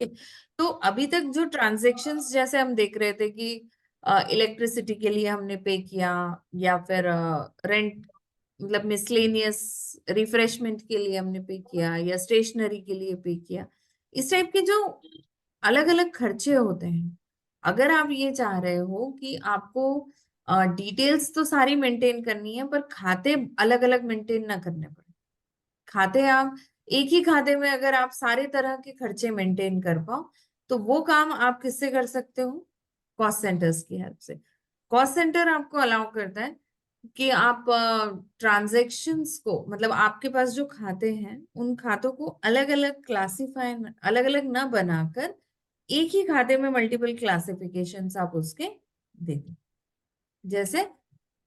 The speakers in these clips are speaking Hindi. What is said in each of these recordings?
तो अभी तक जो ट्रांजैक्शंस जैसे हम देख रहे थे कि इलेक्ट्रिसिटी के लिए हमने पे किया, या फिर रेंट मतलब मिसलेनियस रिफ्रेशमेंट के लिए हमने पे किया, या स्टेशनरी के लिए पे किया, इस टाइप के जो अलग अलग खर्चे होते हैं, अगर आप ये चाह रहे हो कि आपको डिटेल्स तो सारी मेंटेन करनी है पर खाते अलग अलग मेंटेन ना करने पड़े, खाते आप एक ही खाते में अगर आप सारे तरह के खर्चे मेंटेन कर पाओ, तो वो काम आप किससे कर सकते हो? कॉस्ट सेंटर्स की हेल्प से। कॉस्ट सेंटर आपको अलाउ करता है कि आप ट्रांजैक्शंस को, मतलब आपके पास जो खाते हैं उन खातों को अलग अलग क्लासिफाई, अलग अलग ना बनाकर एक ही खाते में मल्टीपल क्लासिफिकेशंस आप उसके दे दें। जैसे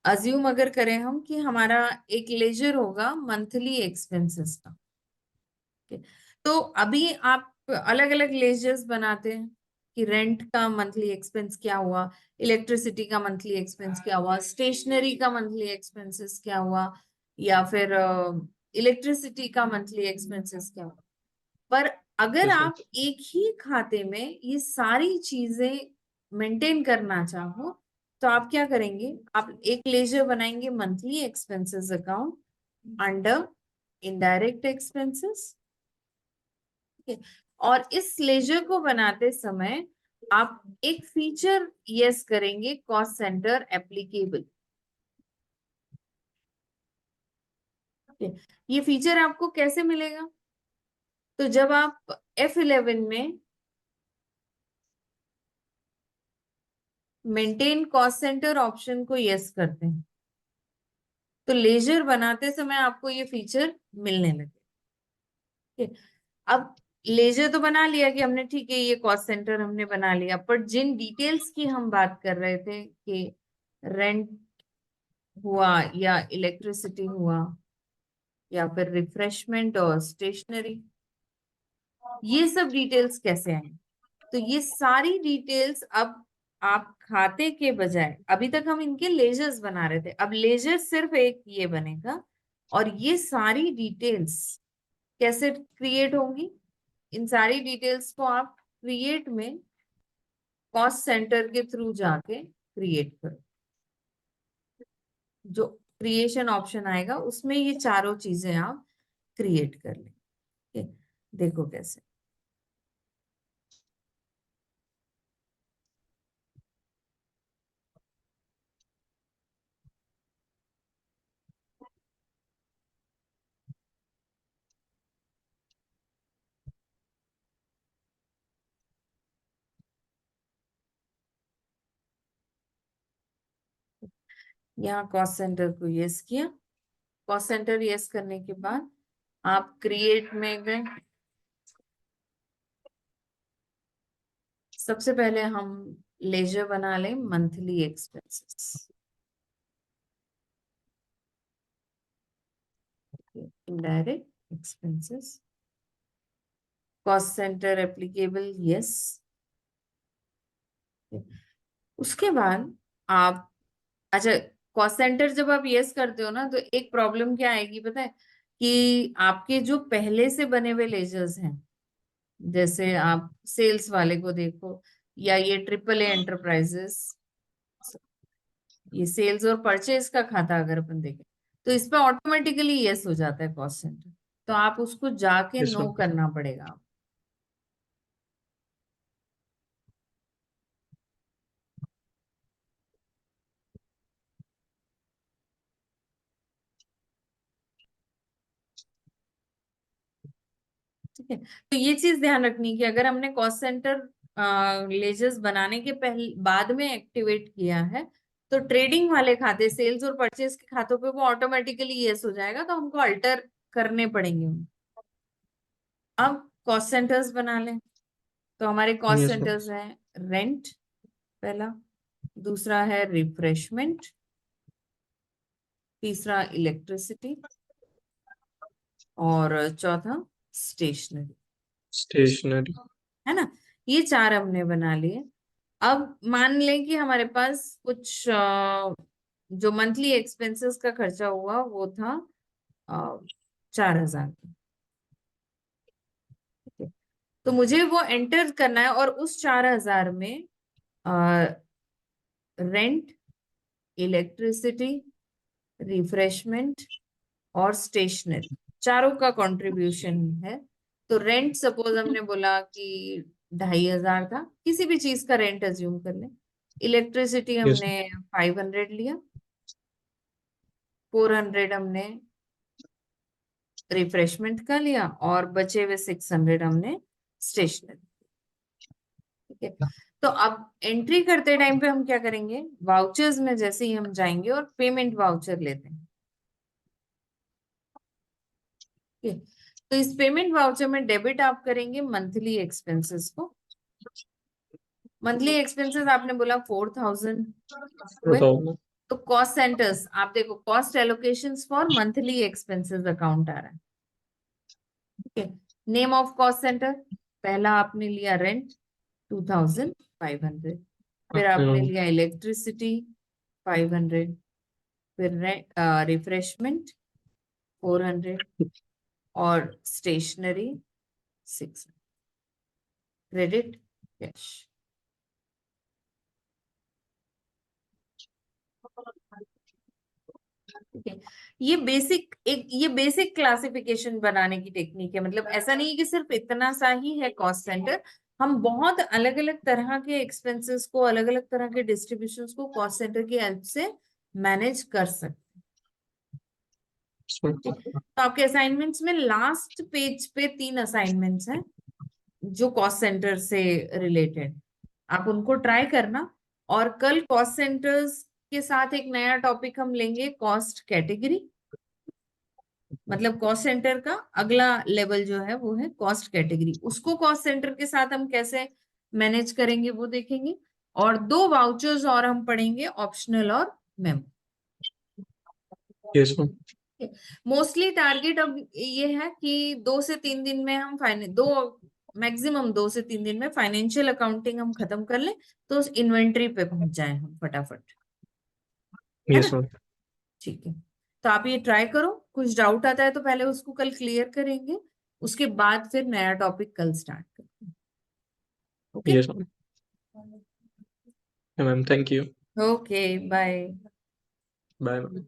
अज्यूम अगर करें हम कि हमारा एक लेजर होगा मंथली एक्सपेंसेस का, ठीक है? तो अभी आप अलग अलग लेजर्स बनाते हैं कि रेंट का मंथली एक्सपेंस क्या हुआ, इलेक्ट्रिसिटी का मंथली एक्सपेंस क्या हुआ, स्टेशनरी का मंथली एक्सपेंसेस क्या हुआ, या फिर इलेक्ट्रिसिटी का मंथली एक्सपेंसेस क्या हुआ। पर अगर यस मैम। आप एक ही खाते में ये सारी चीजें मेंटेन करना चाहो, तो आप क्या करेंगे? आप एक लेजर बनाएंगे monthly expenses account under indirect expenses. और इस लेजर को बनाते समय आप एक फीचर यस करेंगे, कॉस्ट सेंटर एप्लीकेबल। ये फीचर आपको कैसे मिलेगा? तो जब आप F11 में मेंटेन कॉस्ट सेंटर ऑप्शन को यस करते हैं, तो लेजर बनाते समय आपको ये फीचर मिलने लगे। ठीक है? अब लेजर तो बना लिया कि हमने, ठीक है, ये कॉस्ट सेंटर हमने बना लिया, पर जिन डिटेल्स की हम बात कर रहे थे कि रेंट हुआ या इलेक्ट्रिसिटी हुआ या फिर रिफ्रेशमेंट और स्टेशनरी, ये सब डिटेल्स कैसे आए? तो ये सारी डिटेल्स अब आप खाते के बजाय, अभी तक हम इनके लेजर्स बना रहे थे, अब लेजर सिर्फ एक ये बनेगा, और ये सारी डिटेल्स कैसे क्रिएट होंगी? इन सारी डिटेल्स को आप क्रिएट में कॉस्ट सेंटर के थ्रू जाके क्रिएट करो। जो क्रिएशन ऑप्शन आएगा उसमें ये चारों चीजें आप क्रिएट कर लेंगे। देखो कैसे। यहाँ कॉस्ट सेंटर को यस किया, कॉस्ट सेंटर यस करने के बाद आप क्रिएट में गए। सबसे पहले हम लेजर बना लें monthly expenses, indirect expenses, cost centre applicable yes. उसके बाद आप, अच्छा, कॉस्ट सेंटर जब आप यस करते हो ना, तो एक प्रॉब्लम क्या आएगी पता है? कि आपके जो पहले से बने हुए लेजर्स हैं, जैसे आप सेल्स वाले को देखो, या ये ट्रिपल ए एंटरप्राइजेस, ये सेल्स और परचेज का खाता अगर अपन देखें, तो इस पे ऑटोमेटिकली यस हो जाता है कॉस्ट सेंटर, तो आप उसको जाके यस नो मैम। करना पड़ेगा। ठीक है? तो ये चीज ध्यान रखनी कि अगर हमने कॉस्ट सेंटर लेजर्स बनाने के पहले बाद में एक्टिवेट किया है, तो ट्रेडिंग वाले खाते, सेल्स और परचेज के खातों पे वो ऑटोमेटिकली यस हो जाएगा, तो हमको अल्टर करने पड़ेंगे उन्हें। अब कॉस्ट सेंटर्स बना लें। तो हमारे कॉस्ट यस मैम। सेंटर्स हैं रेंट पहला, दूसरा है रिफ्रेशमेंट, तीसरा इलेक्ट्रिसिटी, और चौथा स्टेशनरी। स्टेशनरी। है ना? ये चार हमने बना लिए। अब मान लें कि हमारे पास कुछ जो मंथली एक्सपेंसेस का खर्चा हुआ वो था 4,000। ठीक है? तो मुझे वो एंटर करना है, और उस 4,000 में रेंट, इलेक्ट्रिसिटी, रिफ्रेशमेंट और स्टेशनरी, चारों का कंट्रीब्यूशन है। तो रेंट सपोज हमने बोला कि 2,500 था, किसी भी चीज का रेंट अज्यूम कर ले। Electricity Yes. हमने 500 लिया, 400 हमने रिफ्रेशमेंट का लिया, और बचे हुए 600 हमने स्टेशनरी। ठीक है, तो अब एंट्री करते टाइम पे हम क्या करेंगे, वाउचर्स में जैसे ही हम जाएंगे और पेमेंट वाउचर लेते हैं। ठीक है, तो इस पेमेंट वाउचर में डेबिट आप करेंगे मंथली एक्सपेंसेस को। मंथली एक्सपेंसेस आपने बोला 4,000 हुए। बताओ। तो कॉस्ट सेंटर्स आप देखो, cost allocations for monthly expenses account आ रहा है। ठीक है, नेम ऑफ कॉस्ट सेंटर, पहला आपने लिया रेंट 2,500, फिर आपने लिया इलेक्ट्रिसिटी 500, फिर रिफ्रेशमेंट 400 और स्टेशनरी 600। Credit cash. ठीक है, ये बेसिक क्लासिफिकेशन बनाने की टेक्निक है। मतलब ऐसा नहीं है कि सिर्फ इतना सा ही है कॉस्ट सेंटर, हम बहुत अलग अलग तरह के एक्सपेंसेस को, अलग अलग तरह के डिस्ट्रीब्यूशंस को कॉस्ट सेंटर की हेल्प से मैनेज कर सकते हैं। तो आपके असाइनमेंट्स में लास्ट पेज पे 3 असाइनमेंट्स हैं जो कॉस्ट सेंटर से रिलेटेड, आप उनको ट्राई करना। और कल कॉस्ट सेंटर्स के साथ एक नया टॉपिक हम लेंगे, कॉस्ट कैटेगरी। मतलब कॉस्ट सेंटर का अगला लेवल जो है वो है कॉस्ट कैटेगरी, उसको कॉस्ट सेंटर के साथ हम कैसे मैनेज करेंगे वो देखेंगे। और 2 वाउचर्स और हम पढ़ेंगे, ऑप्शनल और memo. Yes, ma'am. Mostly target अब ये है कि 2 से 3 दिन में हम मैक्सिमम 2 से 3 दिन में फाइनेंशियल अकाउंटिंग हम खत्म कर लें, तो उस इन्वेंट्री पे पहुंच जाए हम फटाफट, है Yes, ना। ma'am. ठीक है, तो आप ये ट्राई करो। कुछ डाउट आता है तो पहले उसको कल क्लियर करेंगे, उसके बाद फिर नया टॉपिक कल स्टार्ट करेंगे। Okay. Yes, ma'am. Yeah, ma'am. Thank you. Okay, bye. Bye, ma'am.